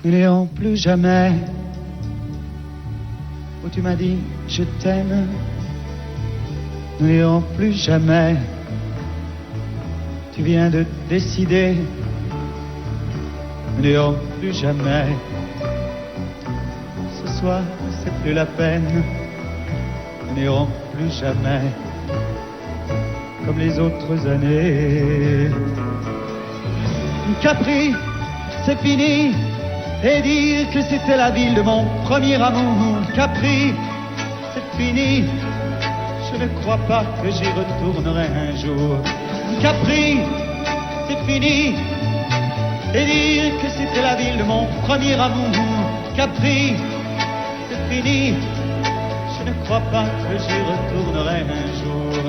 Nous n'irons plus jamais où tu m'as dit je t'aime. Nous n'irons plus jamais. Tu viens de décider. Nous n'irons plus jamais. Ce soir, c'est plus la peine. Nous n'irons plus jamais comme les autres années. Capri, c'est fini. Et dire que c'était la ville de mon premier amour. Capri, c'est fini. Je ne crois pas que j'y retournerai un jour. Capri, c'est fini. Et dire que c'était la ville de mon premier amour. Capri, c'est fini. Je ne crois pas que j'y retournerai un jour.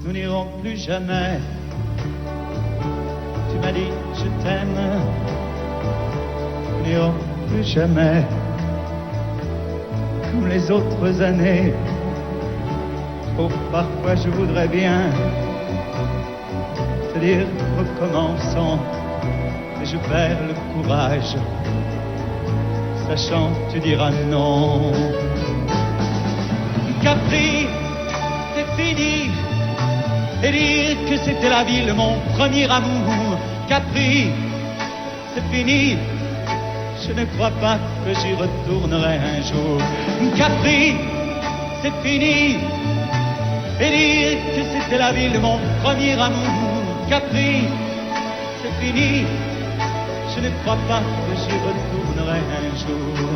Nous n'irons plus jamais. Tu m'as dit je t'aime. Nous n'irons plus jamais comme les autres années. Oh, parfois je voudrais bien te dire recommençons, mais je perds le courage, sachant que tu diras non. Capri, c'est fini. Et dire que c'était la ville de mon premier amour. Capri, c'est fini. Je ne crois pas que j'y retournerai un jour. Capri, c'est fini. Et dire que c'était la ville de mon premier amour. Capri, c'est fini. Je ne crois pas que j'y retournerai un jour.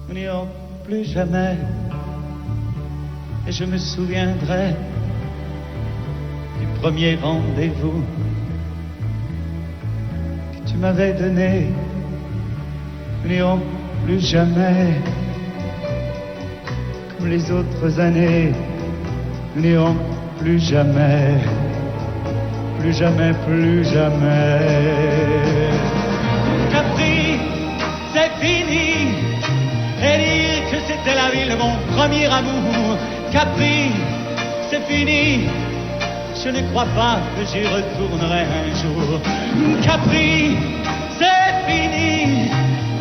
Nous n'irons plus jamais. Et je me souviendrai du premier rendez-vous que tu m'avais donné. Nous n'irons plus jamais comme les autres années. Nous n'irons plus jamais, plus jamais, plus jamais. Capri, c'est fini. Et dire que c'était la ville de mon premier amour. Capri, c'est fini. Je ne crois pas que j'y retournerai un jour. Capri, c'est fini.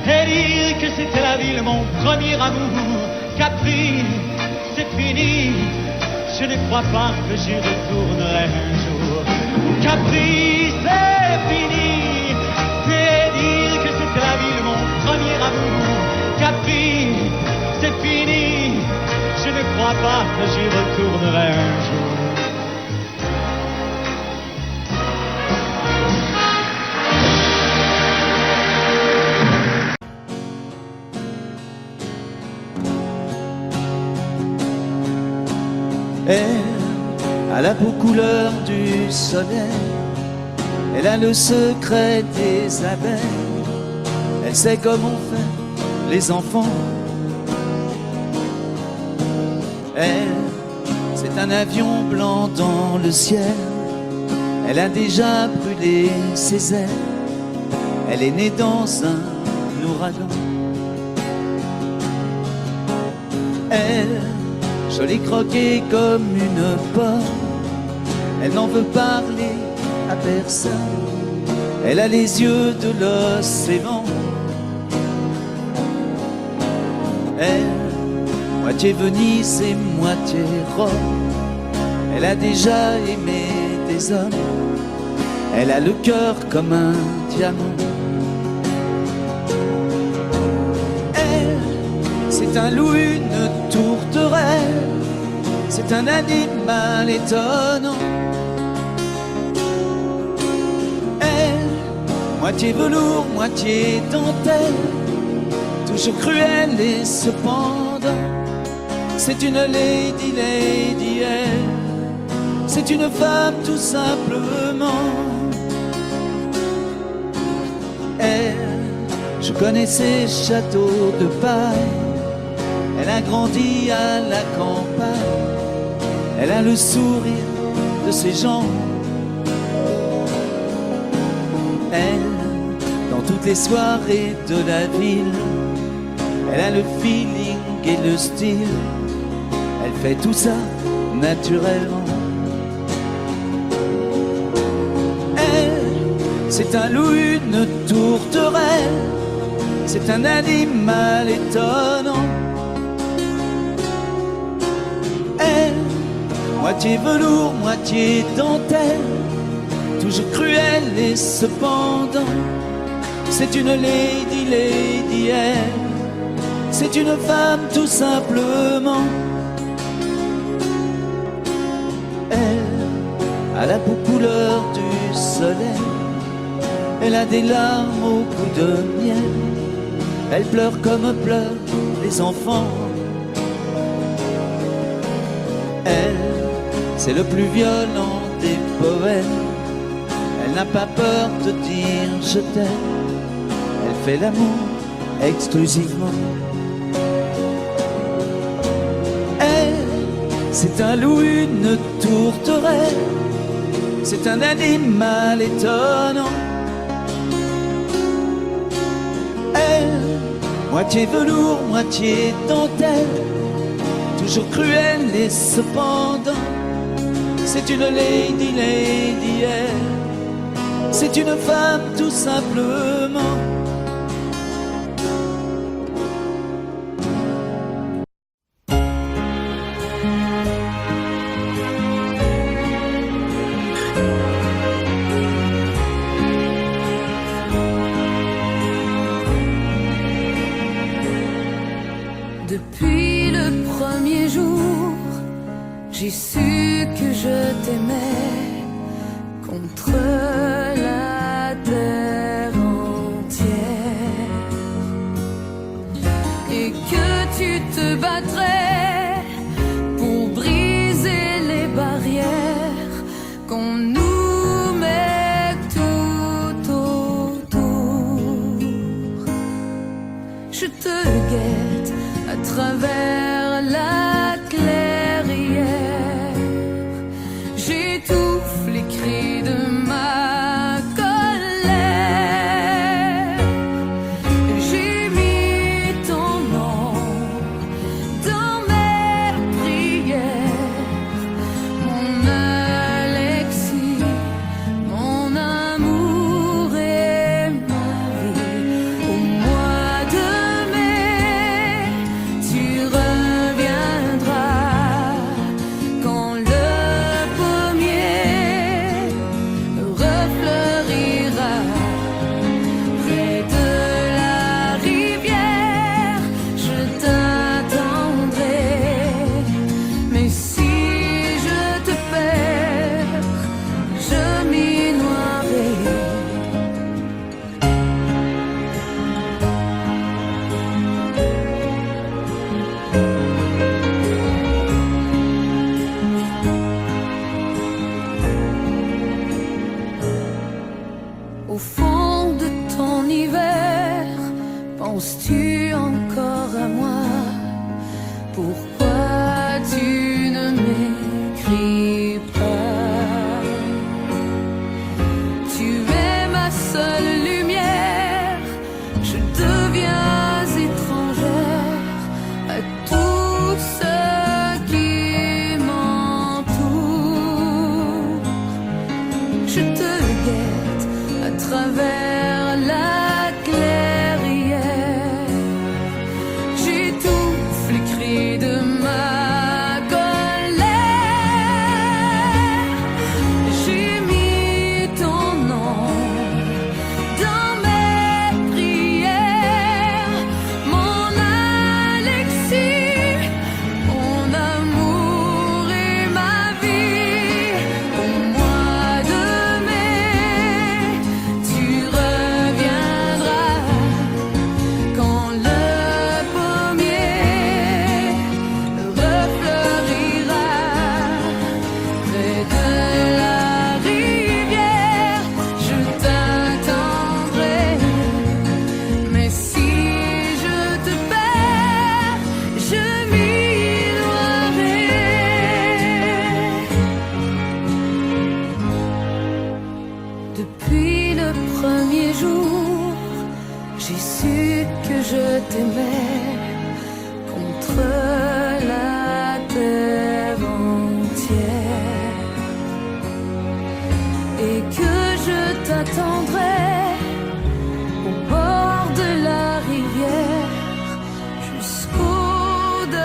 Et dire que c'était la ville de mon premier amour. Capri, c'est fini. Je ne crois pas que j'y retournerai un jour. Capri, c'est fini. Et dire que c'était la ville de mon premier amour. Capri, c'est fini. Je ne crois pas que j'y retournerai un jour. Elle a la peau couleur du soleil. Elle a le secret des abeilles. Elle sait comment faire les enfants. Elle, c'est un avion blanc dans le ciel. Elle a déjà brûlé ses ailes. Elle est née dans un ouragan. Elle, jolie croquée comme une pomme. Elle n'en veut parler à personne. Elle a les yeux de l'océan. Elle, moitié Venise et moitié Rome. Elle a déjà aimé des hommes. Elle a le cœur comme un diamant. Elle, c'est un loup, une tourterelle. C'est un animal étonnant. Elle, moitié velours, moitié dentelle. Toujours cruelle et cependant, c'est une lady, lady, elle. C'est une femme tout simplement. Elle, je connais ses châteaux de paille. Elle a grandi à la campagne. Elle a le sourire de ses gens. Elle, dans toutes les soirées de la ville, elle a le feeling et le style. Elle fait tout ça naturellement. C'est un loup, une tourterelle, c'est un animal étonnant. Elle, moitié velours, moitié dentelle, toujours cruelle et cependant, c'est une lady, lady, elle, c'est une femme tout simplement. Elle a la peau couleur du soleil, elle a des larmes au goût de miel, elle pleure comme pleurent les enfants. Elle, c'est le plus violent des poètes, elle n'a pas peur de dire je t'aime, elle fait l'amour exclusivement. C'est un loup, une tourterelle, c'est un animal étonnant. Elle, moitié velours, moitié dentelle, toujours cruelle et cependant, c'est une lady, lady, elle, c'est une femme tout simplement. Depuis le premier jour, j'ai su que je t'aimais contre la terre entière et que tu te battrais pour briser les barrières qu'on nous met tout autour. Je te guette à travers la clairière, j'étouffe les cris de ma colère. J'ai mis ton nom dans mes prières, mon Alexis, mon amour et ma vie. Au mois de mai, tu reviendras quand le pommier refleurira près de la rivière. Je t'attendrai, mais si je te perds, je m'y noierai. Au fond de ton hiver, penses-tu encore à moi? Pourquoi tu ne m'écris pas? Tu es ma seule lumière, je deviens étrangère à tout ce qui m'entoure. Je te guette à travers la clairière, j'étouffe les cris de ma colère. J'ai mis ton nom dans mes prières, mon Alexis, mon amour et ma vie. Au mois de mai, tu reviendras quand le pommier refleurira près de la rivière. Je t'attendrai, mais si je te perds, je m'y noierai. Depuis le premier jour, j'ai su que je t'aimais contre la terre entière et que je t'attendrai. t'attendrai au bord de la rivière jusqu'au-delà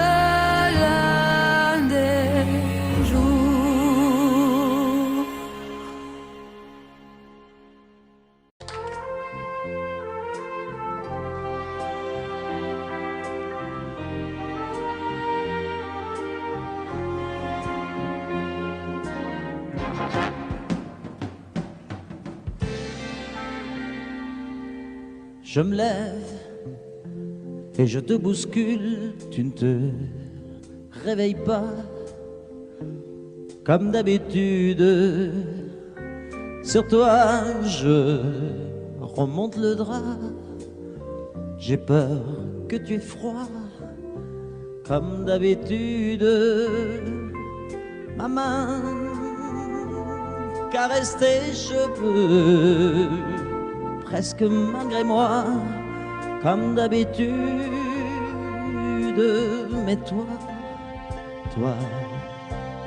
des jours. Je me lève et je te bouscule, tu ne te réveilles pas comme d'habitude. Sur toi, je remonte le drap. J'ai peur que tu aies froid comme d'habitude. Ma main caresse tes cheveux presque malgré moi, comme d'habitude. Mais toi,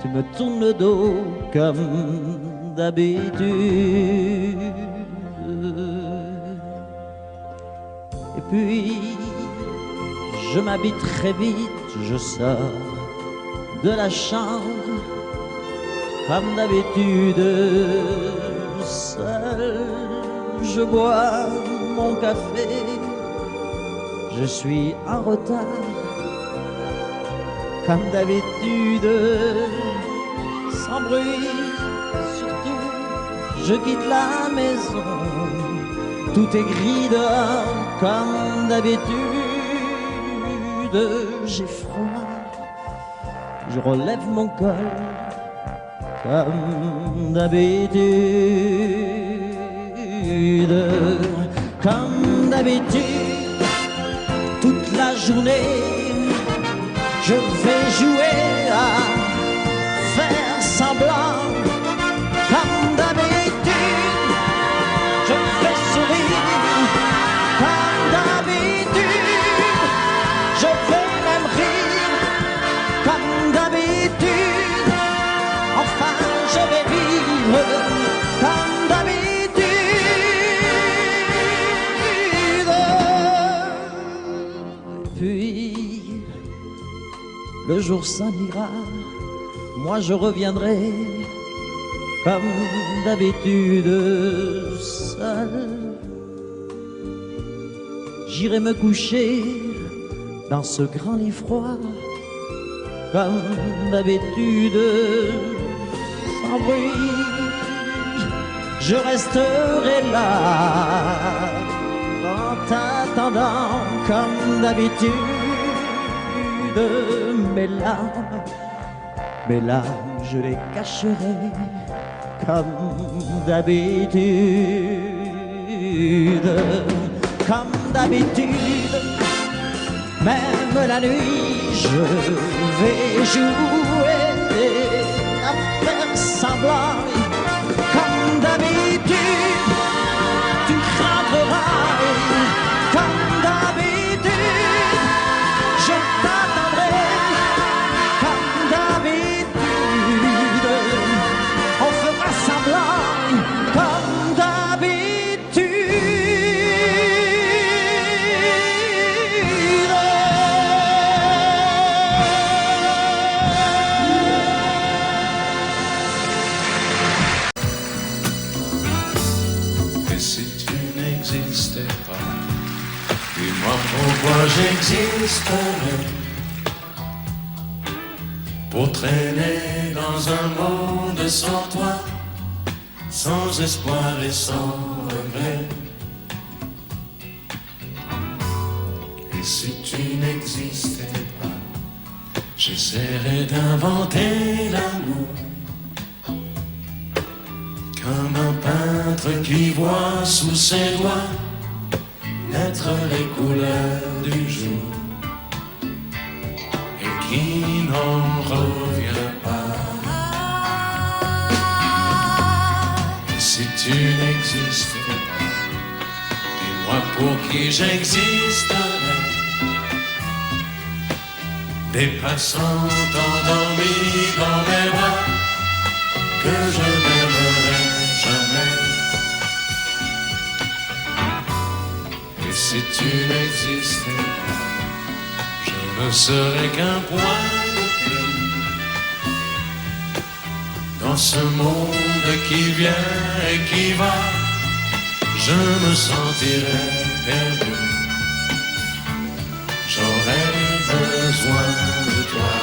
tu me tournes le dos comme d'habitude. Et puis, je m'habille très vite, je sors de la chambre, comme d'habitude, seul. Je bois mon café, je suis en retard, comme d'habitude, sans bruit, surtout, je quitte la maison, tout est gris dehors, comme d'habitude, j'ai froid, je relève mon col, comme d'habitude. Comme d'habitude, toute la journée, je vais jouer à faire semblant. Comme d'habitude, je fais sourire. Comme d'habitude, je vais même rire. Comme d'habitude, enfin je vais vivre. Comme d'habitude. Puis, le jour s'en ira, moi je reviendrai, comme d'habitude, seul. J'irai me coucher dans ce grand lit froid, comme d'habitude, sans bruit. Je resterai là, en t'attendant, comme d'habitude. Mes larmes, je les cacherai, comme d'habitude. Comme d'habitude, même la nuit, je vais jouer à faire semblant. Comme d'habitude, tu craindras. Comme d'habitude, je t'attendrai. Comme d'habitude, on fera semblant. Comme d'habitude. Et si tu n'existais pas, dis-moi pourquoi j'existerais. Pour traîner dans un monde sans toi, sans espoir et sans regret. Et si tu n'existais pas, j'essaierais d'inventer l'amour. Comme un peintre qui voit sous ses doigts naître les couleurs du jour et qui n'en revient pas. Et si tu n'existais pas, dis-moi pour qui j'existerais. Des passants endormis dans mes bras que je n'aimerais jamais. si tu n'existais pas, je ne serais qu'un point de plus dans ce monde qui vient et qui va. Je me sentirais perdu. J'aurais besoin de toi.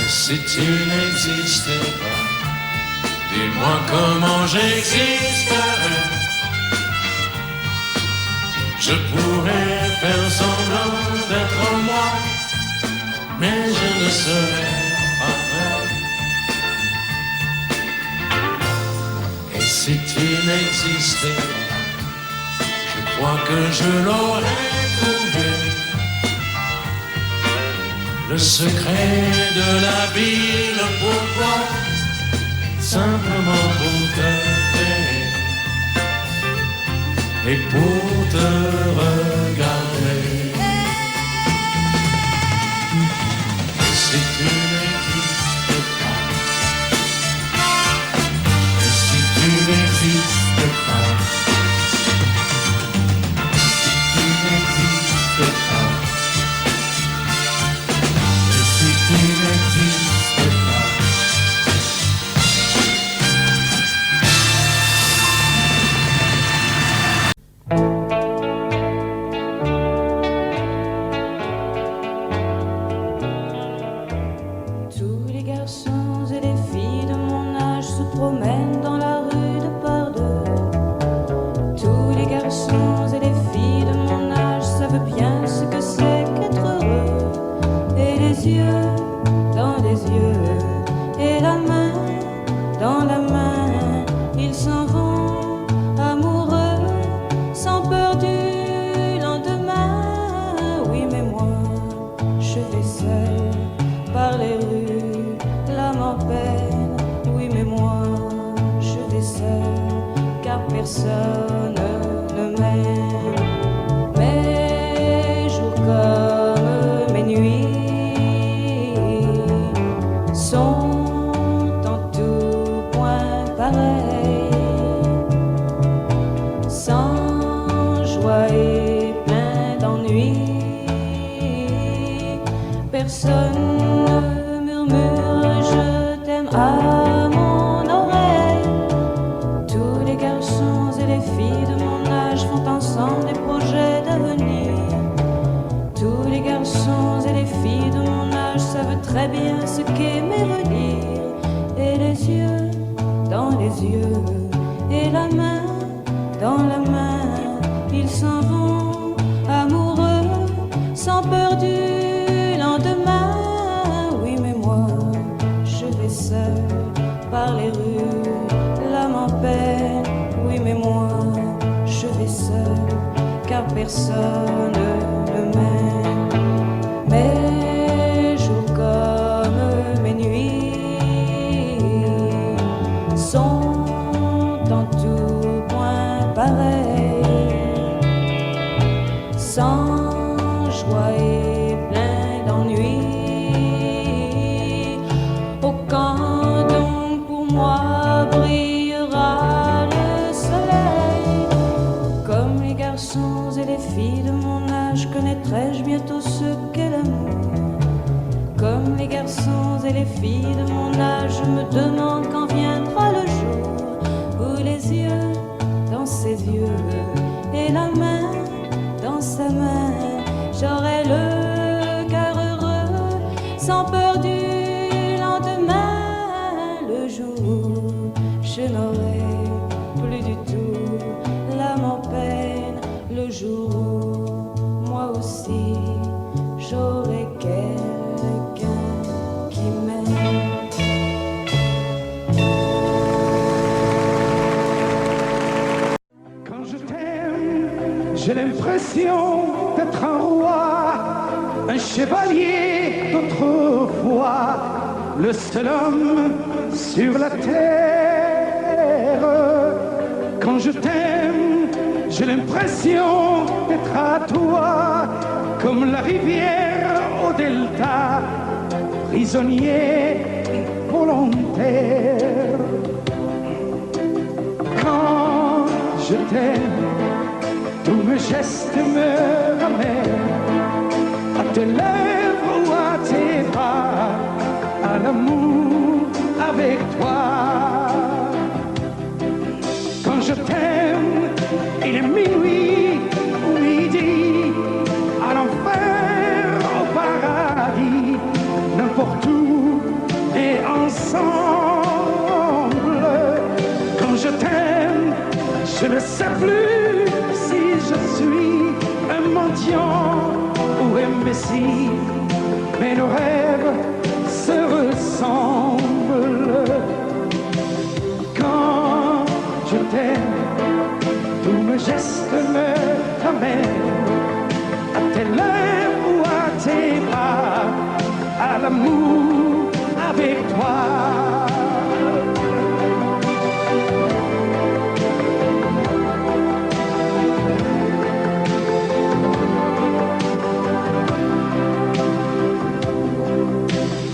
Si tu n'existais pas, dis-moi comment j'existerais. Je pourrais faire semblant d'être moi, mais je ne serais pas vrai. Et si tu n'existais pas, je crois que je l'aurais trouvé. Le secret de la vie, le pourquoi, simplement pour t'aimer et pour te regarder. Et si tu n'existes pas, et si tu n'existes pas, si tu n'existes pas, tu n'existes pas. Tous les garçons et les filles de mon âge se promènent dans la rue de par deux. Tous les garçons et les filles de mon âge savent bien ce que c'est qu'être heureux. Et les yeux dans les yeux, et la main dans la main, ils s'en vont amoureux, sans peur du lendemain. Oui, mais moi, je vais seul par les rues, l'âme en peine. Oui, mais moi, je vais seul, car personne ne m'aime. Mes jours comme mes nuits sont en tout point pareils, sans joie et plein d'ennui. Personne ne murmure je t'aime à mon oreille. Tous les garçons et les filles de mon âge font ensemble des projets d'avenir. Tous les garçons et les filles de mon âge savent très bien ce qu'est m'évenir. Et les yeux dans les yeux, et la main dans la main, ils s'en vont amoureux, sans peur du lendemain. Oui, mais moi, je vais seul par les rues, l'âme en peine. Oui, mais moi, je vais seul, car personne ne m'aime. Mes jours comme mes nuits sont en tout point pareils, sans joie et plein d'ennui. Oh, quand donc pour moi brillera le soleil, comme les garçons et les filles de mon âge, connaîtrai-je bientôt ce qu'est l'amour. Comme les garçons et les filles de mon âge, je me demande quand viendra le jour où les yeux dans ses yeux et la main dans sa main, j'aurai le cœur heureux, sans peur du lendemain. Le jour où je n'aurai plus du tout l'âme en peine, le jour où moi aussi j'aurai quelqu'un qui m'aime. Quand je t'aime, j'ai l'impression d'être un roi, un chevalier d'autrefois. le seul homme sur la terre. Quand je t'aime, j'ai l'impression d'être à toi, comme la rivière au delta, prisonnier volontaire. Quand je t'aime, tous mes gestes me ramènent à tes lèvres ou à tes bras, à l'amour avec toi. Quand je t'aime, il est minuit ou midi, à l'enfer, au paradis, n'importe où et ensemble. Quand je t'aime, je ne sais plus si je suis un mendiant ou un messie, mais nos rêves se ressemblent. Quand je t'aime, tous mes gestes me ramènent à tes lèvres ou à tes bras, à l'amour avec toi.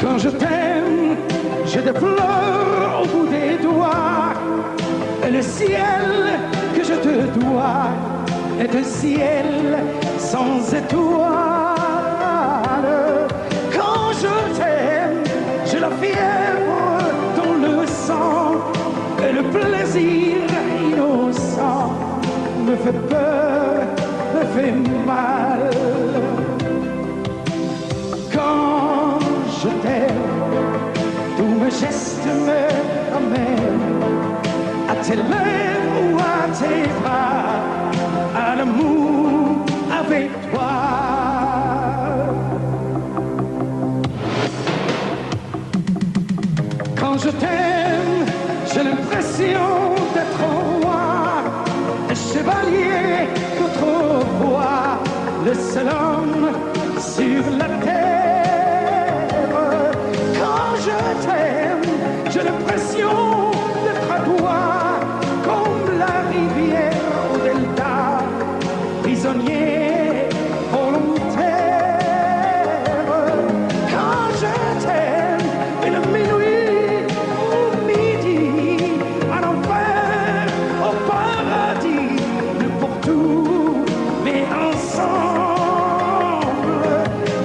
Quand je t'aime, j'ai des fleurs au bout des doigts, et le ciel que je te dois est un ciel sans étoiles. Quand je t'aime, j'ai la fièvre dans le sang, et le plaisir innocent me fait peur, me fait mal. Quand je t'aime, tous mes gestes me ramènent à tes lèvres ou à tes bras, à l'amour avec toi. Quand je t'aime, j'ai l'impression d'être un roi, un chevalier qu'autrefois, le seul homme sur la terre. Quand je t'aime, j'ai l'impression d'être à toi, comme la rivière au delta, prisonnier volontaire. Quand je t'aime, et le minuit au midi, à l'enfer, au paradis, n'importe où, mais ensemble.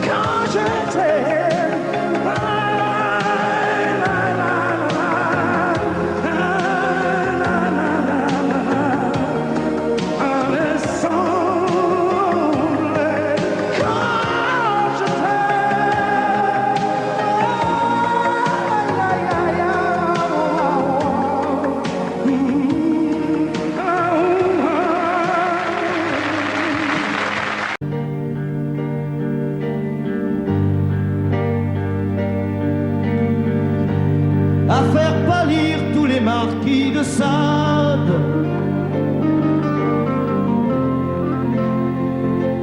Quand je t'aime, à faire pâlir tous les marquis de Sade,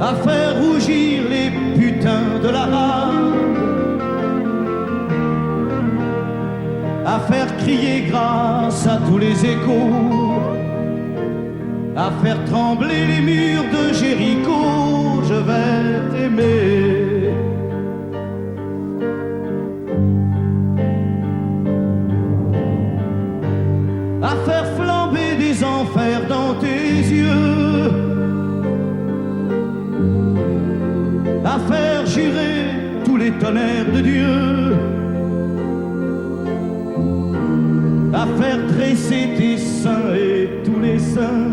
à faire rougir les putains de la rade, à faire crier grâce à tous les échos, à faire trembler les murs de Jéricho. Je vais t'aimer. À faire flamber des enfers dans tes yeux, à faire jurer tous les tonnerres de Dieu, à faire tresser tes seins et tous les saints,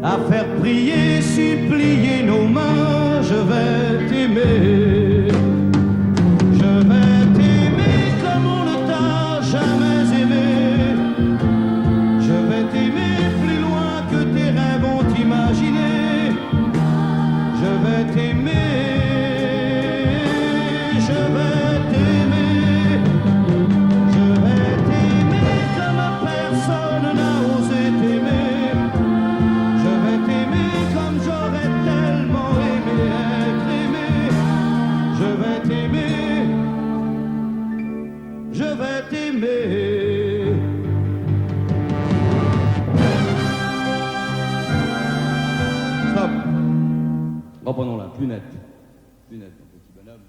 à faire prier, supplier nos mains. Je vais t'aimer. Je vais t'aimer comme on ne t'a jamais aimé. Je vais t'aimer plus loin que tes rêves ont imaginé. Je vais t'aimer. Je vais t'aimer. Je vais t'aimer comme personne n'a osé t'aimer. Je vais t'aimer comme j'aurais tellement aimé être aimé. t'aimer. Stop. Reprenons-la, plus net. Plus net, mon petit bonhomme.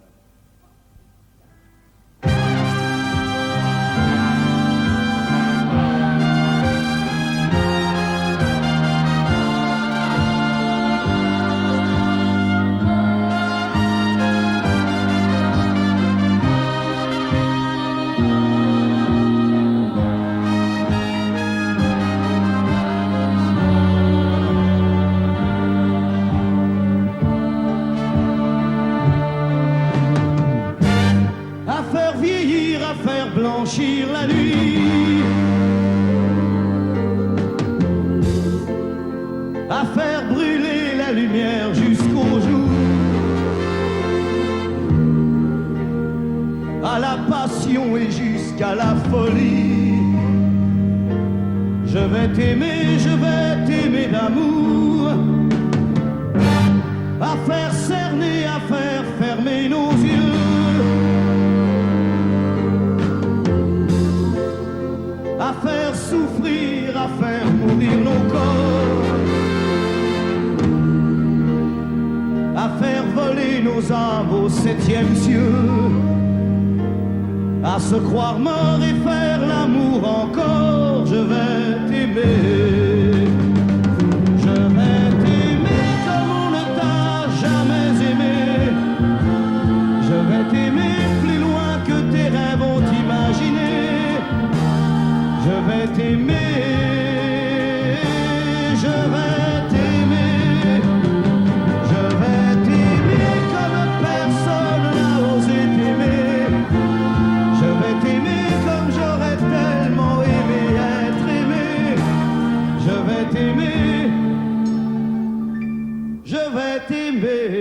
Blanchir la nuit, à faire brûler la lumière jusqu'au jour, à la passion et jusqu'à la folie. Je vais t'aimer d'amour, à faire cerner, à faire fermer nos yeux, à faire souffrir, à faire mourir nos corps, à faire voler nos âmes au 7e cieux, à se croire mort et faire l'amour encore. Je vais t'aimer, je vais t'aimer comme on ne t'a jamais aimé. Je vais t'aimer plus loin que tes rêves ont imaginé. Je vais t'aimer, je vais t'aimer, je vais t'aimer comme personne n'a osé t'aimer. Je vais t'aimer comme j'aurais tellement aimé être aimé. Je vais t'aimer, je vais t'aimer.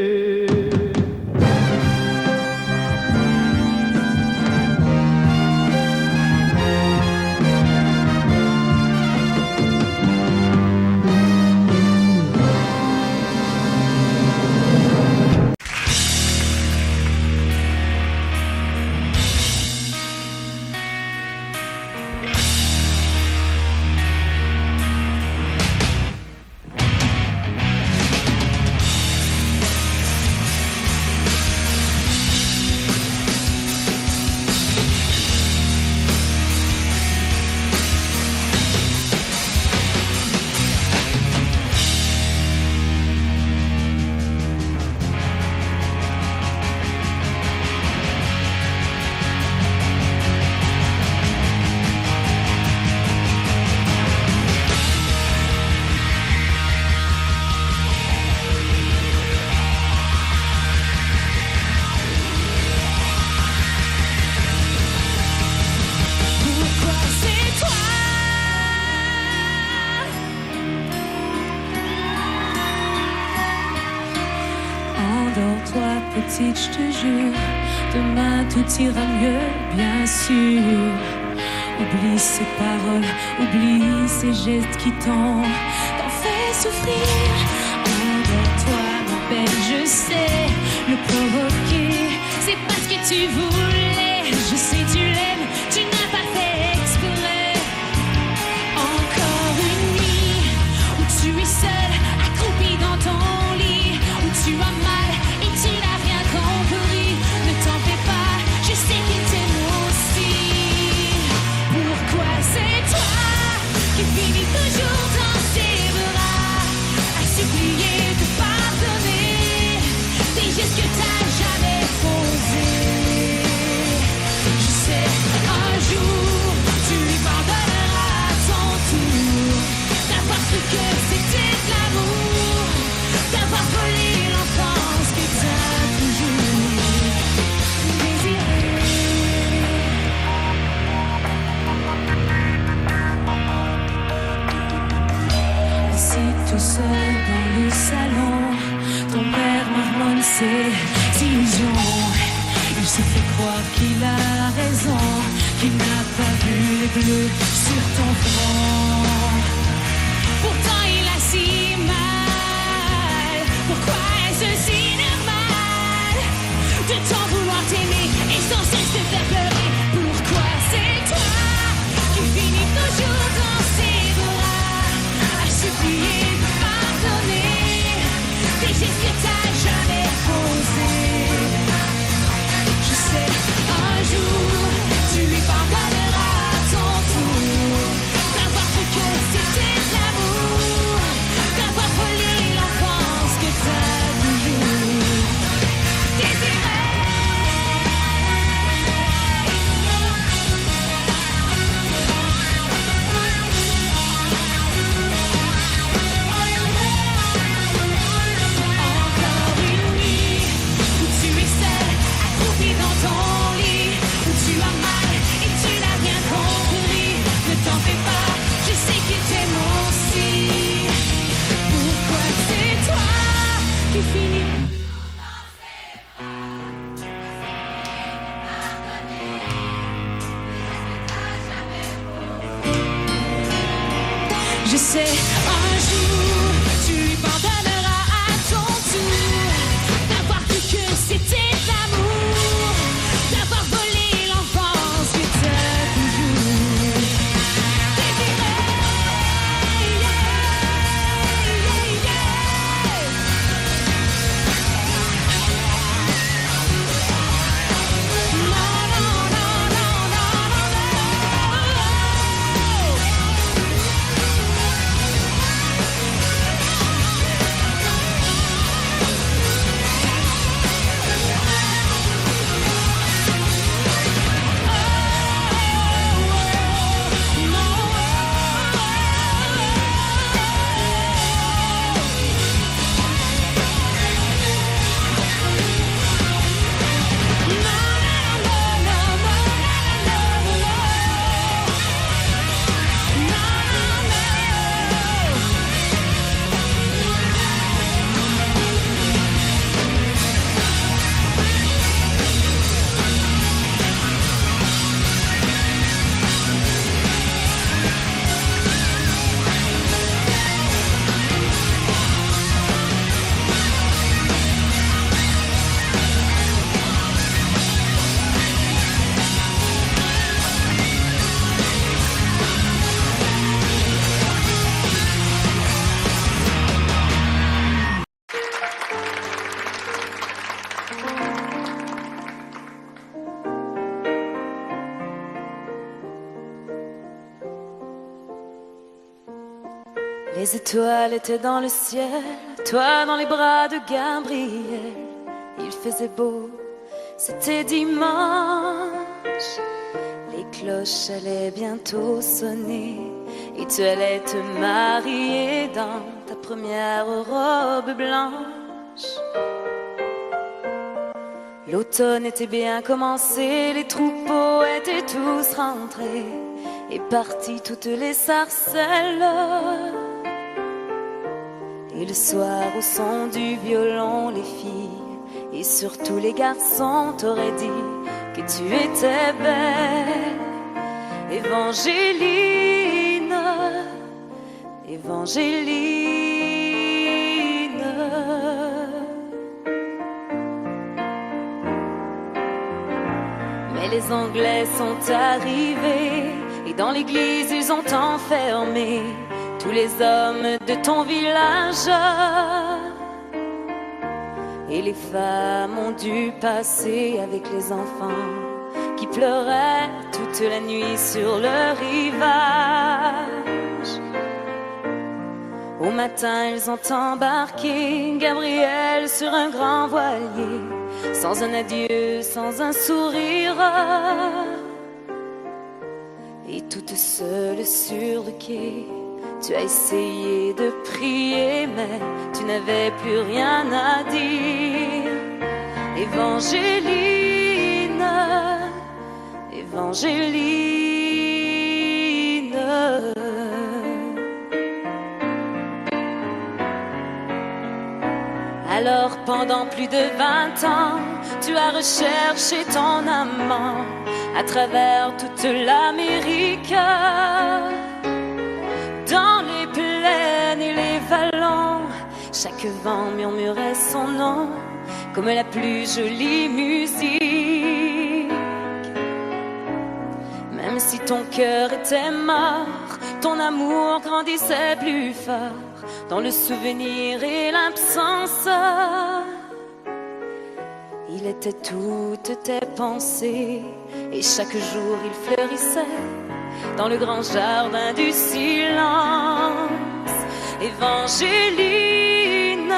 Petite, je te jure, demain tout ira mieux, bien sûr. Oublie ces paroles, oublie ces gestes qui t'ont fait souffrir. Endors-toi, ma belle, je sais le provoquer. C'est parce que tu voulais, je sais tu l'aimes, tu n'as pas fait exprès. Encore une nuit où tu es seule, accroupie dans ton lit, où tu as mal et tu n'as rien compris. Ne t'en fais pas, je sais qu'il t'aime aussi. Pourquoi c'est toi qui finis toujours dans ses bras, à supplier de pardonner des gestes que t'as jamais posés? Je sais, un jour tu lui pardonneras à ton tour, d'avoir cru que c'était de l'amour, d'avoir volé l'enfance que t'as toujours désiré. Assis tout seul dans le salon, ton père marmonne ses illusions. Il se fait croire qu'il a raison, qu'il n'a pas vu les bleus sur ton front. Pourtant il a si mal. Pourquoi est-ce si normal de t'en vouloir t'aimer et sans cesse te faire pleurer? Pourquoi c'est toi Je sais, un jour, tu lui pardonneras à ton tour d'avoir cru que c'était l'amour, d'avoir volé l'enfance que t'as toujours désiré. Les étoiles étaient dans le ciel, toi dans les bras de Gabriel. Il faisait beau, c'était dimanche. Les cloches allaient bientôt sonner et tu allais te marier dans ta première robe blanche. L'automne était bien commencé, les troupeaux étaient tous rentrés et partis toutes les sarcelles. Et le soir au son du violon, les filles et surtout les garçons t'auraient dit que tu étais belle. Évangéline, Évangéline. Mais les Anglais sont arrivés et dans l'église ils ont enfermé tous les hommes de ton village. Et les femmes ont dû passer avec les enfants qui pleuraient toute la nuit sur le rivage. Au matin ils ont embarqué Gabriel sur un grand voilier, sans un adieu, sans un sourire. Et toute seule sur le quai, tu as essayé de prier, mais tu n'avais plus rien à dire. Évangéline, Évangéline. Alors pendant plus de 20 ans, tu as recherché ton amant à travers toute l'Amérique. Dans les plaines et les vallons, chaque vent murmurait son nom comme la plus jolie musique. Même si ton cœur était mort, ton amour grandissait plus fort dans le souvenir et l'absence. Il était toutes tes pensées et chaque jour il fleurissait dans le grand jardin du silence. Évangéline,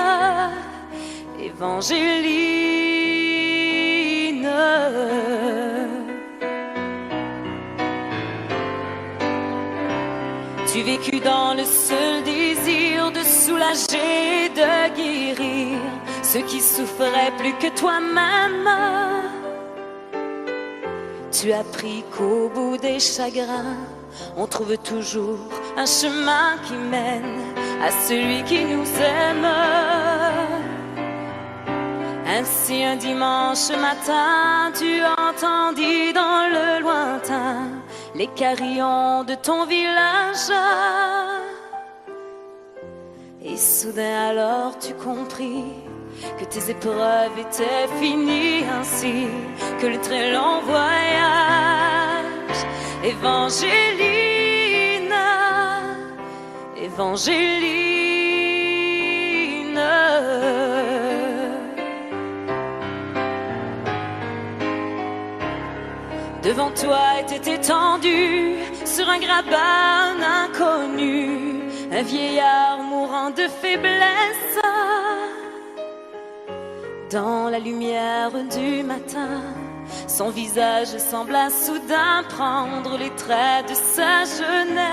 Évangéline. Tu vécus dans le seul désir de soulager, de guérir ceux qui souffraient plus que toi-même. Tu as appris qu'au bout des chagrins, on trouve toujours un chemin qui mène à celui qui nous aime. Ainsi un dimanche matin, tu entendis dans le lointain les carillons de ton village. Et soudain alors tu compris que tes épreuves étaient finies, ainsi que le très long voyage. Evangelina, Evangeline, devant toi était étendu sur un grabat un inconnu, un vieillard mourant de faiblesse. Dans la lumière du matin, son visage sembla soudain prendre les traits de sa jeunesse.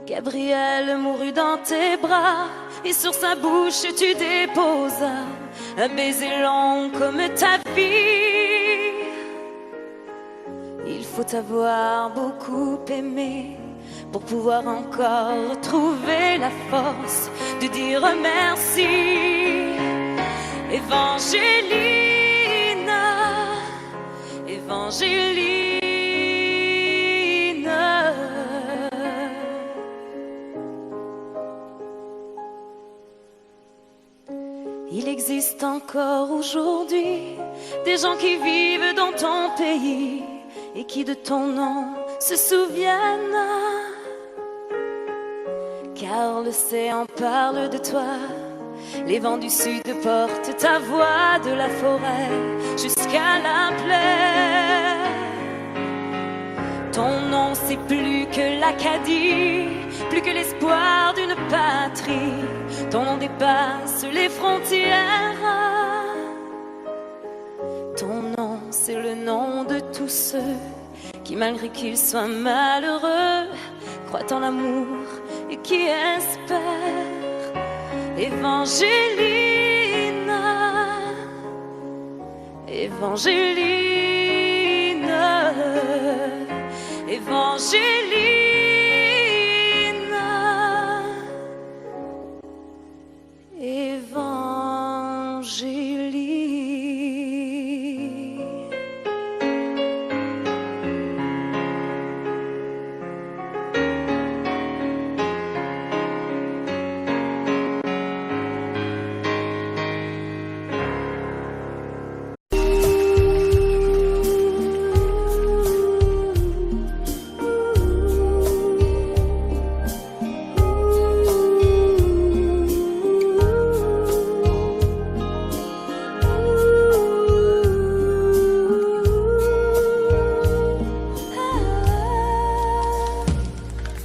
Gabriel mourut dans tes bras, et sur sa bouche tu déposas un baiser long comme ta vie. Il faut avoir beaucoup aimé pour pouvoir encore trouver la force de dire merci. Evangelina, Evangeline. Il existe encore aujourd'hui des gens qui vivent dans ton pays et qui de ton nom se souviennent. Car l'océan parle de toi, les vents du sud portent ta voix de la forêt jusqu'à la plaie. Ton nom c'est plus que l'Acadie, plus que l'espoir d'une patrie. Ton nom dépasse les frontières. Ton nom c'est le nom de tous ceux qui malgré qu'ils soient malheureux croient en l'amour et qui espèrent. Evangelina, Evangeline, Evangeline, Evangeline.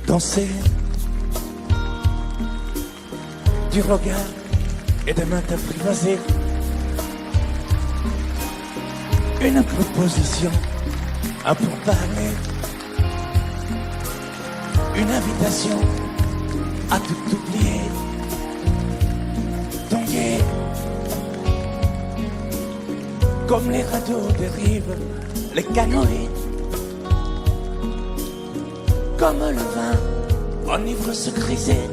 Danser du regard et de mains apprivoisées, une proposition à pourparler, une invitation à tout oublier, tanguer comme les radeaux dérivent, les canoës. Comme le vin enivre se griser,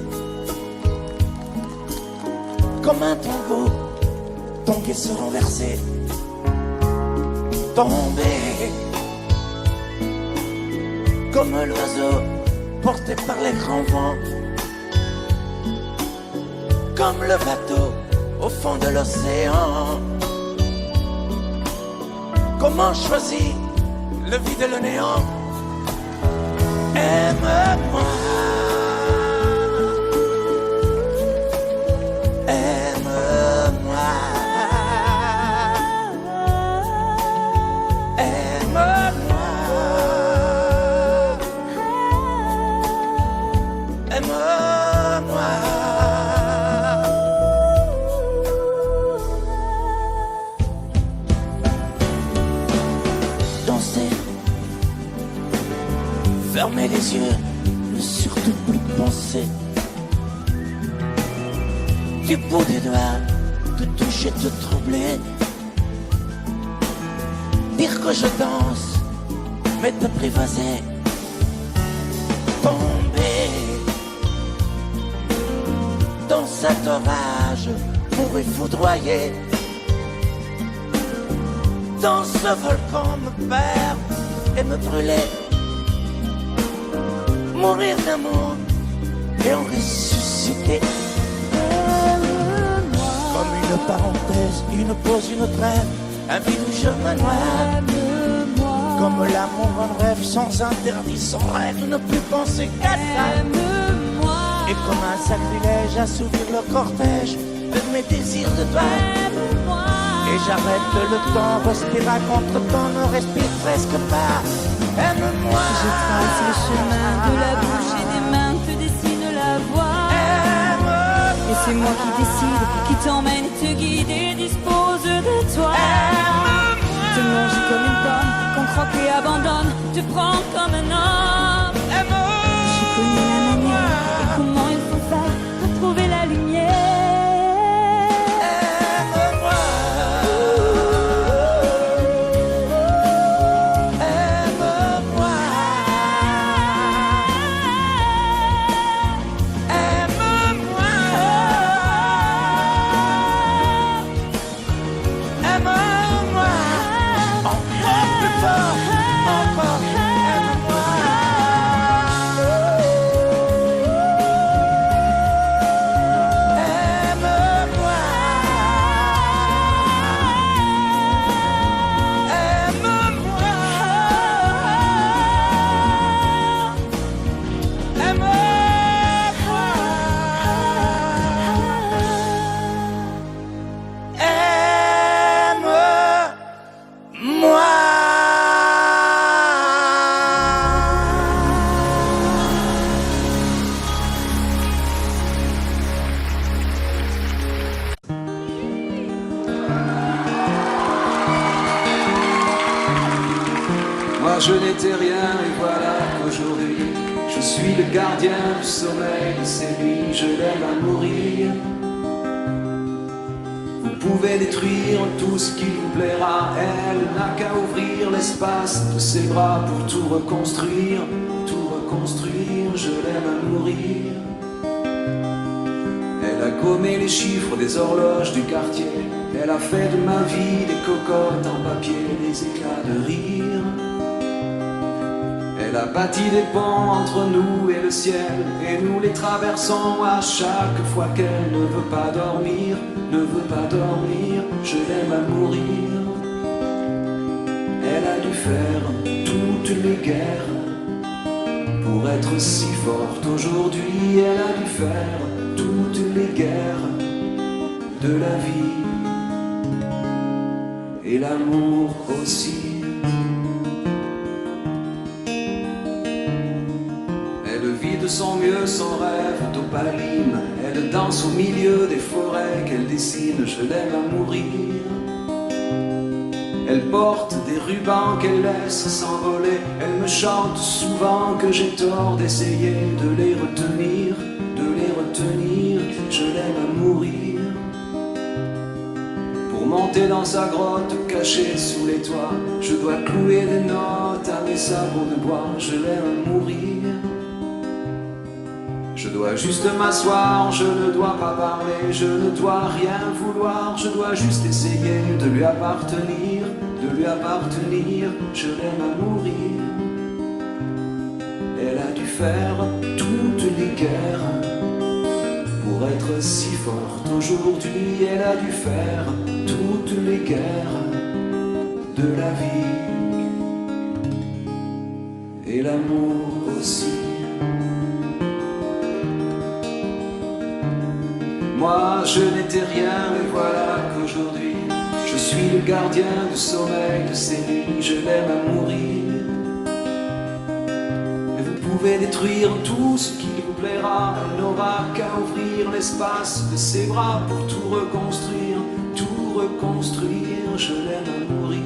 comme un tango, tanguer se renverser, tomber, comme l'oiseau porté par les grands vents, comme le bateau au fond de l'océan. Comment choisir le vide et le néant? Aime-moi, aime-moi, aime-moi, aime-moi. Danser, fermer les yeux, ne surtout plus penser. Du bout des doigts, te toucher, te troubler. Dire que je danse, mais t'apprivoiser. Tomber dans cet orage pour y foudroyer. Dans ce volcan me perdre et me brûler. Mourir d'amour et en ressusciter. Comme une parenthèse, une pause, une trêve, un vide où je me noie. Comme l'amour, un rêve sans interdit, sans règle, ne plus penser qu'à ça. Et comme un sacrilège, assouvir le cortège de mes désirs de toi. Et j'arrête le temps, respire à contre-temps, ne respire presque pas. Aime-moi. Je trace le chemin de la bouche et des mains te dessine la voie. Et c'est moi qui décide, qui t'emmène, te guide et dispose de toi. Te manger comme une pomme, qu'on croque et abandonne, te prends comme un homme. J'ai connu la manière et comment il faut faire pour trouver la lumière. Je n'étais rien et voilà qu'aujourd'hui je suis le gardien du sommeil de ces nuits, je l'aime à mourir. Vous pouvez détruire tout ce qui vous plaira, elle n'a qu'à ouvrir l'espace de ses bras pour tout reconstruire, je l'aime à mourir. Elle a gommé les chiffres des horloges du quartier, elle a fait de ma vie des cocottes en papier, des éclats de rire. Elle a bâti des ponts entre nous et le ciel, et nous les traversons à chaque fois qu'elle ne veut pas dormir, je l'aime à mourir. Elle a dû faire toutes les guerres pour être si forte aujourd'hui, elle a dû faire toutes les guerres de la vie et l'amour aussi. De son mieux, son rêve d'opaline, elle danse au milieu des forêts qu'elle dessine, je l'aime à mourir. Elle porte des rubans qu'elle laisse s'envoler, elle me chante souvent que j'ai tort d'essayer de les retenir, je l'aime à mourir. Pour monter dans sa grotte cachée sous les toits, je dois clouer des notes à mes sabots de bois, je l'aime à mourir. Je dois juste m'asseoir, je ne dois pas parler, je ne dois rien vouloir, je dois juste essayer de lui appartenir, je l'aime à mourir. Elle a dû faire toutes les guerres pour être si forte aujourd'hui, elle a dû faire toutes les guerres de la vie et l'amour aussi. Moi je n'étais rien et voilà qu'aujourd'hui je suis le gardien du sommeil de ces nuits, je l'aime à mourir. Et vous pouvez détruire tout ce qui vous plaira, elle n'aura qu'à ouvrir l'espace de ses bras pour tout reconstruire, je l'aime à mourir.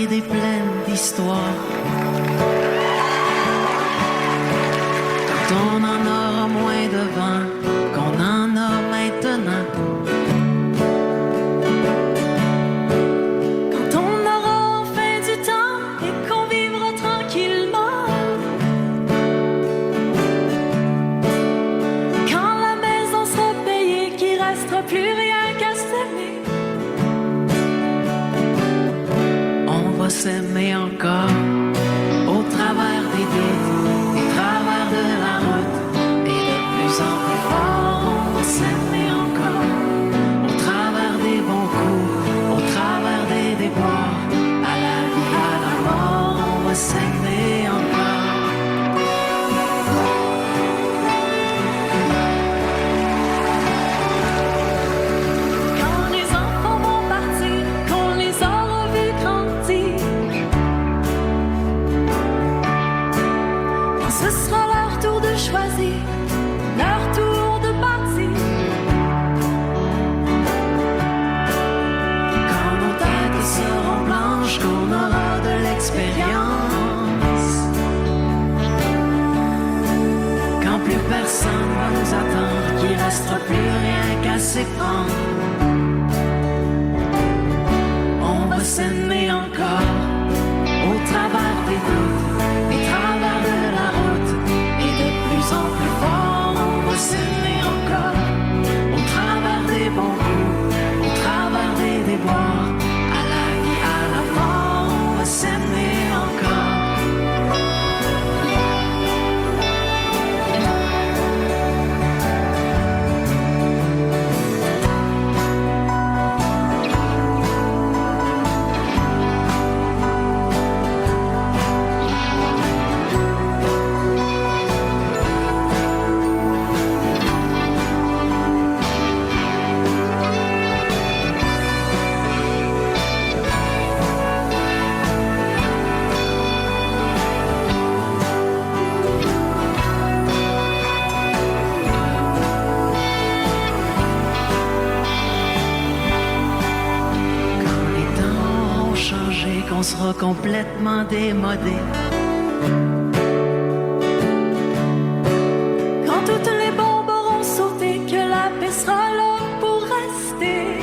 Des pleines d'histoires. Quand on en aura moins devant qu'on en a maintenant, choisi leur tour de partie. Quand nos têtes seront blanches, qu'on aura de l'expérience, quand plus personne va nous attendre, qu'il restera plus rien qu'à s'éprendre, on va s'aimer encore au travers des doutes, des travers de la route, et de plus en plus fort, on va s'aimer encore au travers des bons coups, au travers des déboires, à la vie, à la mort, on va s'aimer encore. On sera complètement démodé. Quand toutes les bombes auront sauté, que la paix sera là pour rester.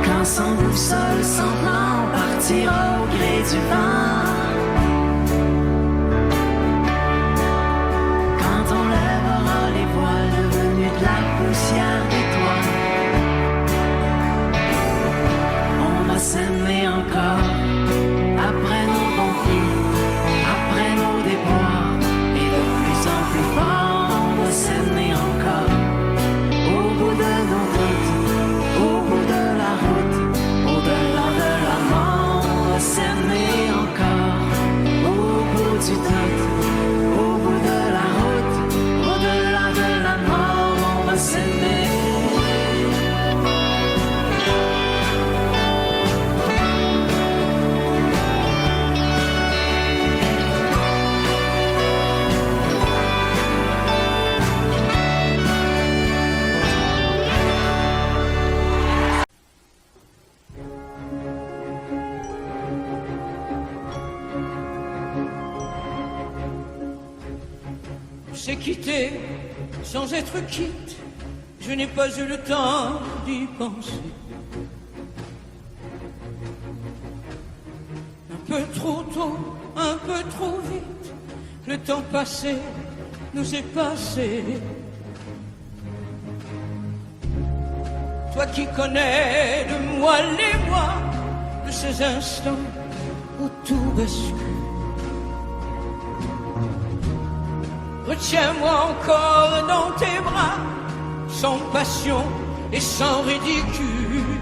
Quand sans boussole, sans plan, on partira au gré du vent. Quand on lèvera les voiles devenus de la poussière d'étoiles, s'aimer encore après nos bons coups, après nos déboires, et de plus en plus fort, on va s'aimer encore au bout de nos routes, au bout de la route, au-delà de la mort, on va s'aimer encore au bout du doute, au bout de la route, au-delà de la mort, on va s'aimer. C'est quitter sans être quitte, je n'ai pas eu le temps d'y penser. Un peu trop tôt, un peu trop vite, le temps passé nous est passé. Toi qui connais de moi les mois, de ces instants où tout bascule, retiens-moi encore dans tes bras, sans passion et sans ridicule.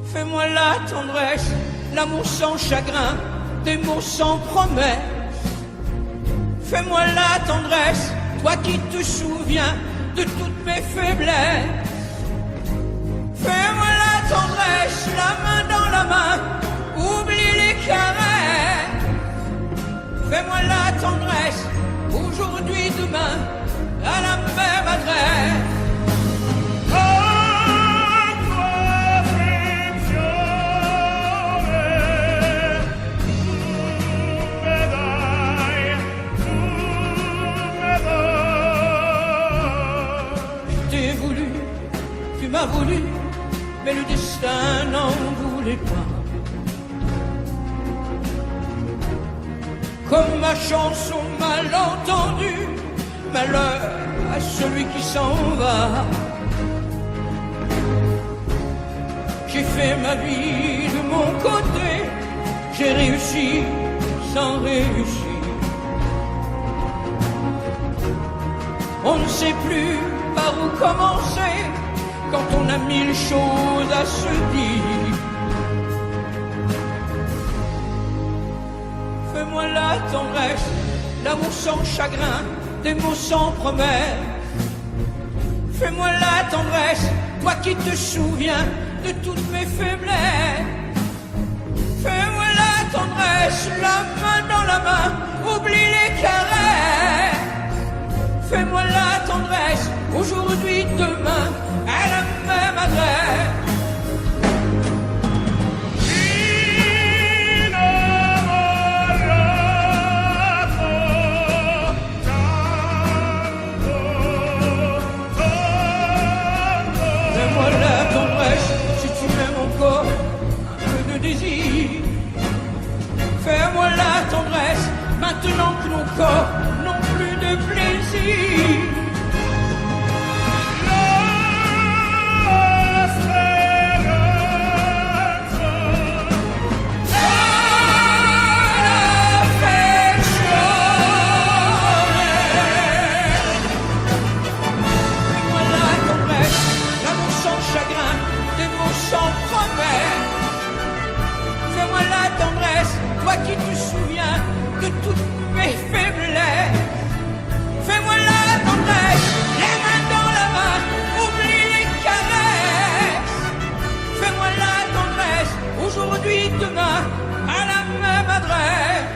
Fais-moi la tendresse, l'amour sans chagrin, des mots sans promesse. Fais-moi la tendresse, toi qui te souviens de toutes mes faiblesses. Fais-moi la tendresse, la main dans la main, oublie les caresses. Fais-moi la tendresse, aujourd'hui, demain, à la même adresse. Je t'ai voulu, tu m'as voulu, mais le destin n'en voulait pas. Comme ma chanson mal entendue, malheur à celui qui s'en va. J'ai fait ma vie de mon côté, j'ai réussi sans réussir. On ne sait plus par où commencer quand on a mille choses à se dire. Fais-moi la tendresse, l'amour sans chagrin, des mots sans promesse. Fais-moi la tendresse, toi qui te souviens de toutes mes faiblesses. Fais aujourd'hui, demain, à la même adresse. Fais-moi la tendresse, si tu m'aimes encore, un peu de désir. Fais-moi la tendresse, maintenant que nos corps n'ont plus de plaisir. Toi qui te souviens de toutes mes faiblesses, fais-moi la tendresse, les mains dans la main, oublie les caresses. Fais-moi la tendresse, aujourd'hui, demain, à la même adresse.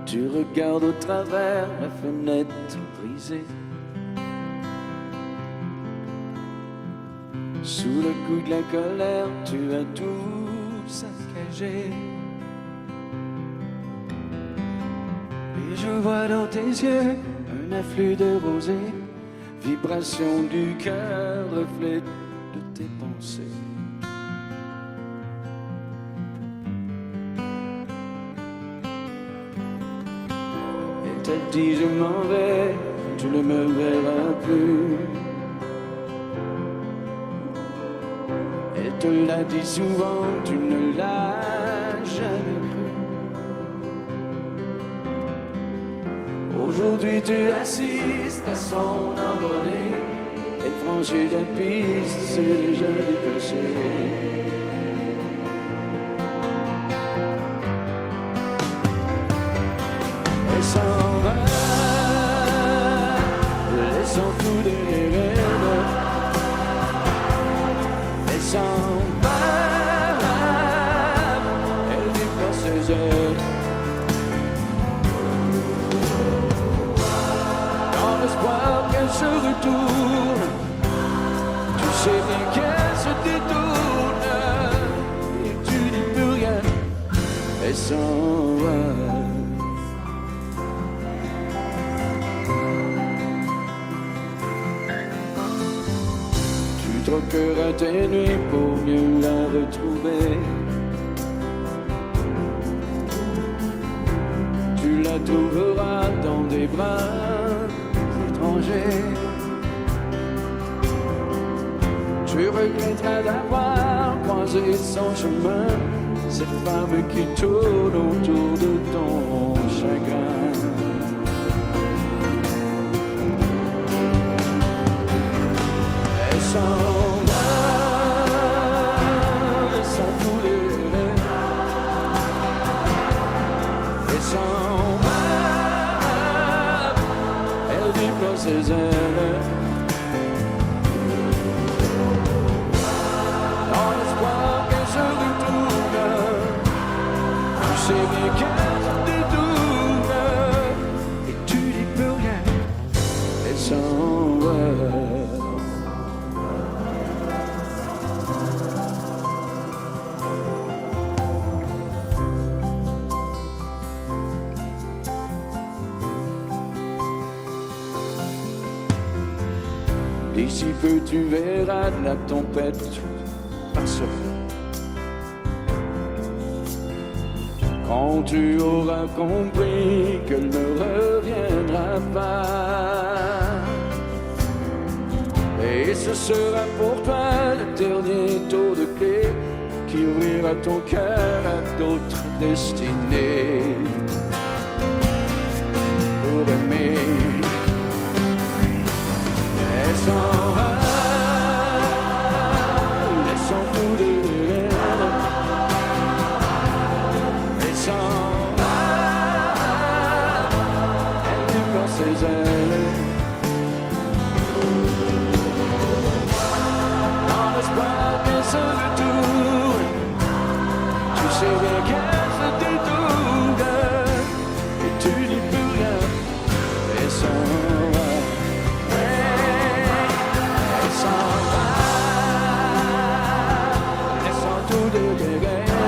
Tu regardes au travers la fenêtre brisée. Sous le coup de la colère, tu as tout saccagé. Et je vois dans tes yeux un afflux de rosée, vibration du cœur, reflet de tes pensées. T'as dit je m'en vais, tu ne me verras plus. Et te l'a dit souvent, tu ne l'as jamais cru. Aujourd'hui tu assistes à son envolée, et franchir la piste, c'est déjà dépassé. Elle s'en va, laissant tout derrière elle. Elle s'en va, elle déploie ses ailes. Dans l'espoir qu'elle se retourne, tu sais bien qu'elle se détourne, et tu dis plus rien. Elle s'en va. Troqueras tes nuits pour mieux la retrouver. Tu la trouveras dans des bras étrangers. Tu regretteras d'avoir croisé son chemin, cette femme qui tourne autour de ton chagrin. Elle s'en ses ailes. Dans l'espoir qu'elle se retourne, tu sais bien qu'elle se détourne, et tu dis plus rien, elle s'en va. D'ici peu tu verras la tempête passer. Quand tu auras compris qu'elle ne reviendra pas, et ce sera pour toi le dernier tour de clé qui ouvrira ton cœur à d'autres destinées. pour aimer. Elle s'en va, laissant tout de l'air. Elle s'en va, elle déploie ses ailes. Dans l'espoir qu'elle se retourne, tu sais bien qu'elle se détourne. Et tu n'y peux rien, elle s'en va. Elle s'en va, laissant tout de derrière.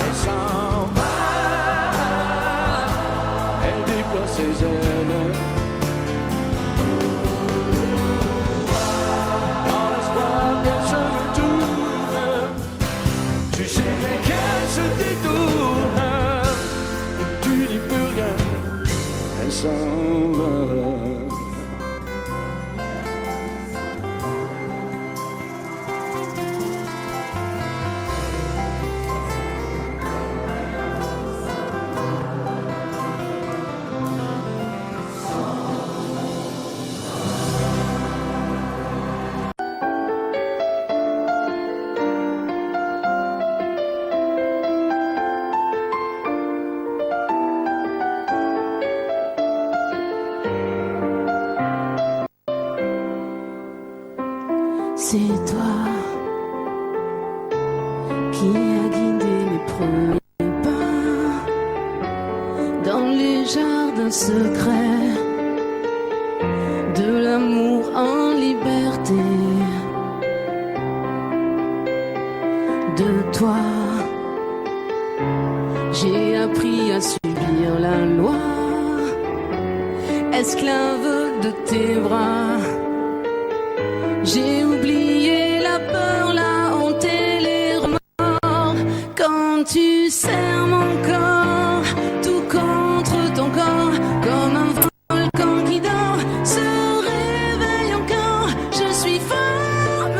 Elle s'en va, elle déploie ses ailes. Dans l'espoir qu'elle se retourne, tu sais bien qu'elle se détourne. Et tu n'y peux rien, elle s'en va. C'est toi qui as guidé mes premiers pas dans les jardins secrets de l'amour en liberté. De toi, j'ai appris à subir la loi, esclave de tes bras. J'ai oublié la peur, la honte et les remords. Quand tu serres mon corps, tout contre ton corps, comme un volcan qui dort, se réveille encore. Je suis femme,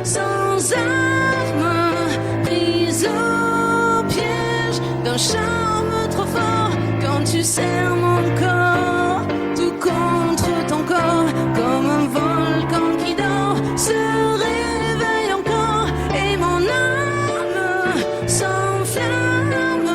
sans armes, prise au piège d'un charme trop fort. Quand tu serres mon corps, tout contre ton corps, comme un volcan qui dort, se réveille encore, et mon âme s'enflamme.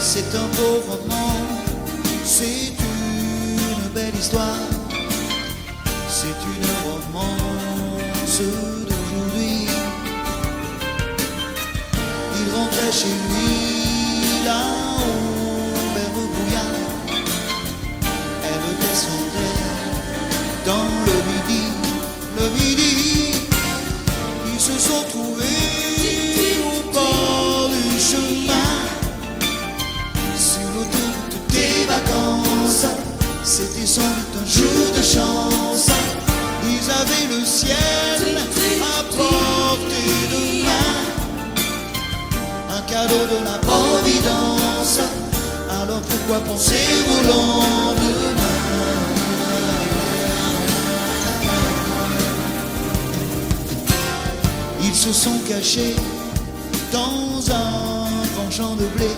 C'est un beau roman, c'est une belle histoire, c'est une romance d'aujourd'hui. Il rentrait chez lui là-haut vers le brouillard, elle descendait dans le midi, ils se sont trouvés au bord du chemin. Vacances, c'était sans doute un jour de chance. Ils avaient le ciel à portée de main, un cadeau de la Providence. Alors pourquoi penser au lendemain? Ils se sont cachés dans un grand champ de blé,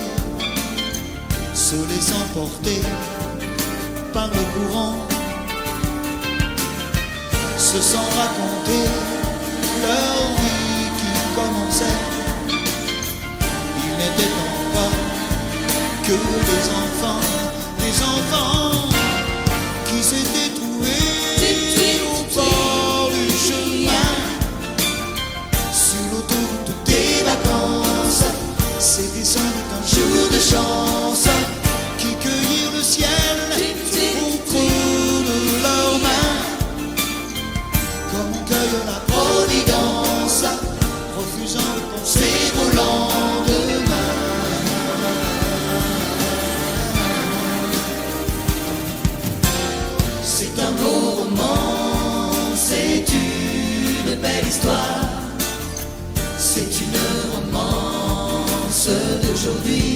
se laissant porter par le courant, se sont raconter leur vie qui commençait. Ils n'étaient encore que des enfants qui s'étaient trouvés au bord du chemin, sur l'autoroute des vacances. C'était sans doute un jour de chance, qui cueillirent le ciel au creux de leurs mains, comme on cueille la providence, refusant de penser au lendemain. C'est un beau roman, c'est une belle histoire, c'est une romance d'aujourd'hui.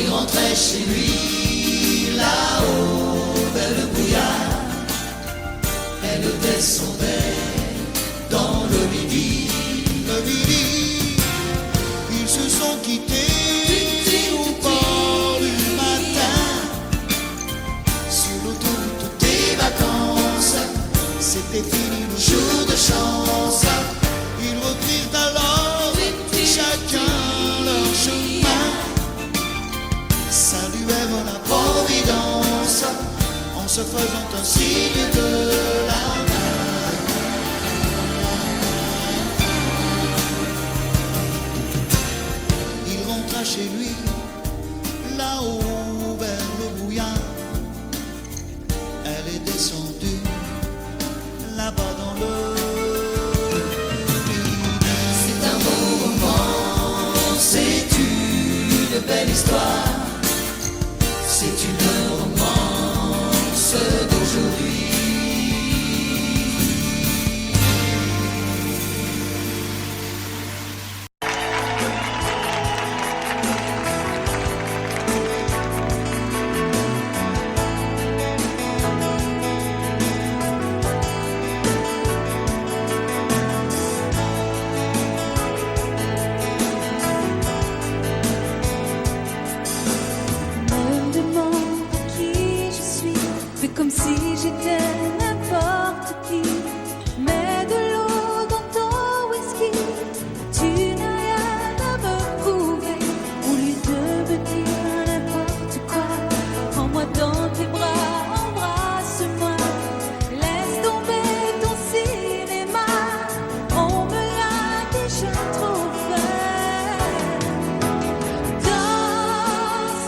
Il rentrait chez lui là-haut vers le brouillard, elle descendait dans le midi. Ils se sont quittés au bord du matin, sur l'autoroute des vacances. C'était fini le jour de chance. Ils reprirent alors chacun leur chemin, saluèrent la Providence en se faisant un signe de la main. Il rentra chez lui là-haut vers le brouillard, elle est descendue là-bas dans le midi. C'est un beau roman, c'est une belle histoire, c'est une romance d'aujourd'hui. Comme si j'étais n'importe qui, mets de l'eau dans ton whisky, tu n'as rien à me prouver. Au lieu de me dire n'importe quoi, prends-moi dans tes bras, embrasse-moi, laisse tomber ton cinéma, on me l'a déjà trop fait. Danse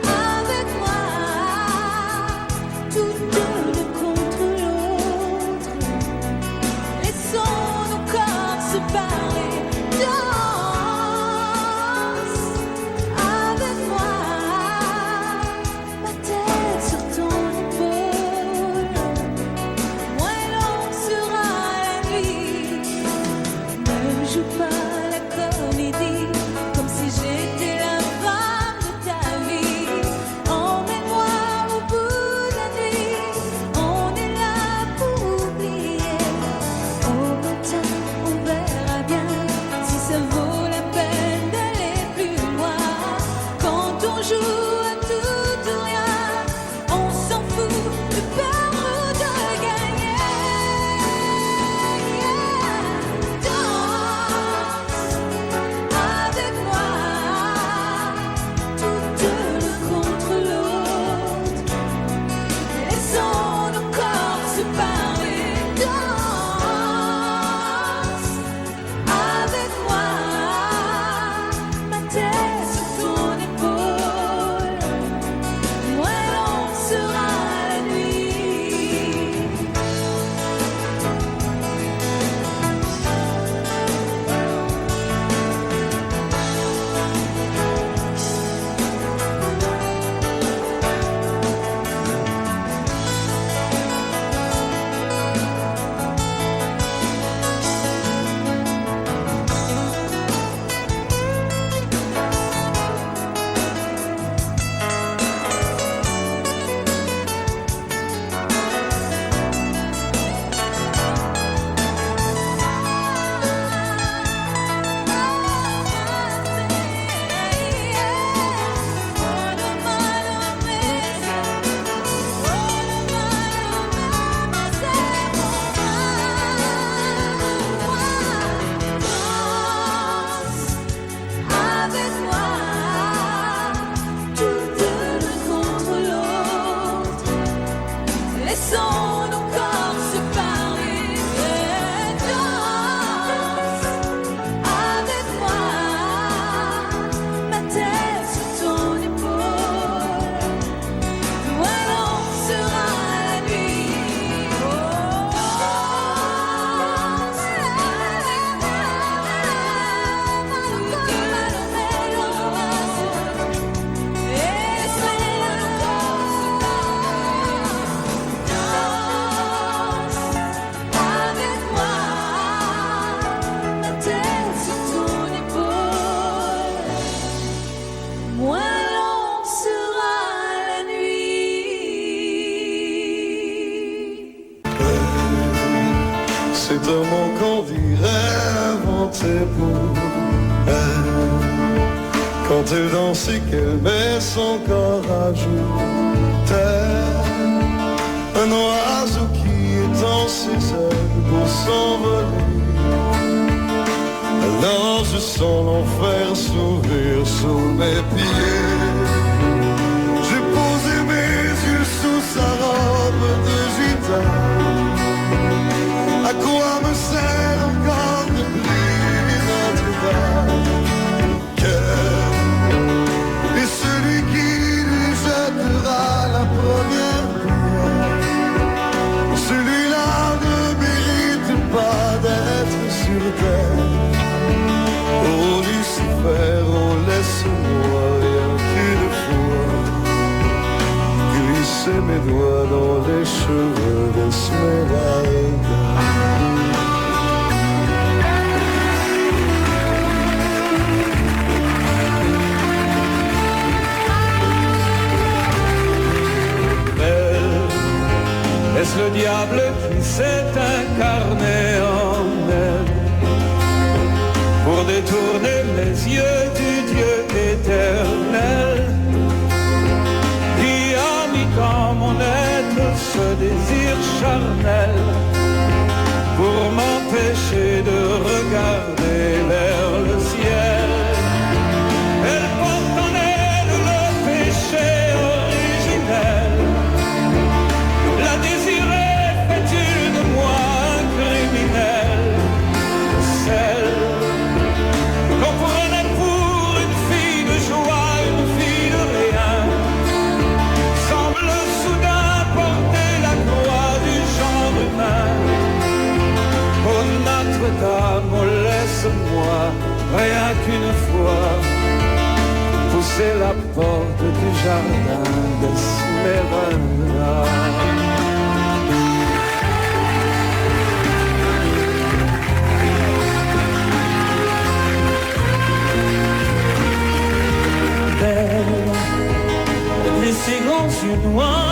avec moi, tous deux l'un contre l'autre, laissons nos corps se parler. Danse avec moi, ma tête sur ton épaule, moins longue sera la nuit. Ne joue pas la comédie comme si j'étais la femme de ta vie. Emmène-moi au bout de la nuit, on est là pour oublier. Au matin, on verra bien. dansais pour elle. Quand elle dansait, qu'elle met son corps à jour, tel un oiseau qui étend ses ailes pour s'envoler. Alors je sens l'enfer s'ouvrir sous mes pieds. J'ai posé mes yeux sous sa robe de gitane. À quoi me sert encore de prier Notre-Dame? Et celui qui lui jettera la première pierre, celui-là ne mérite pas d'être sur terre. Oh Lucifer, oh laisse-moi rien qu'une fois glisser mes doigts dans les cheveux d'Esmeralda. Est-ce le diable qui s'est incarné en elle pour détourner les yeux du Dieu éternel qui a mis dans mon être ce désir charnel pour m'empêcher de regarder vers le ciel? Elle porte en elle le péché originel. La désirer fait-il de moi un criminel? Celle qu'on prenait pour une fille de joie, une fille de rien, semble soudain porter la croix du genre humain. Oh Notre-Dame, oh laisse-moi rien qu'une fois pousser la porte du jardin d'Esmeralda. Les ses grands yeux noirs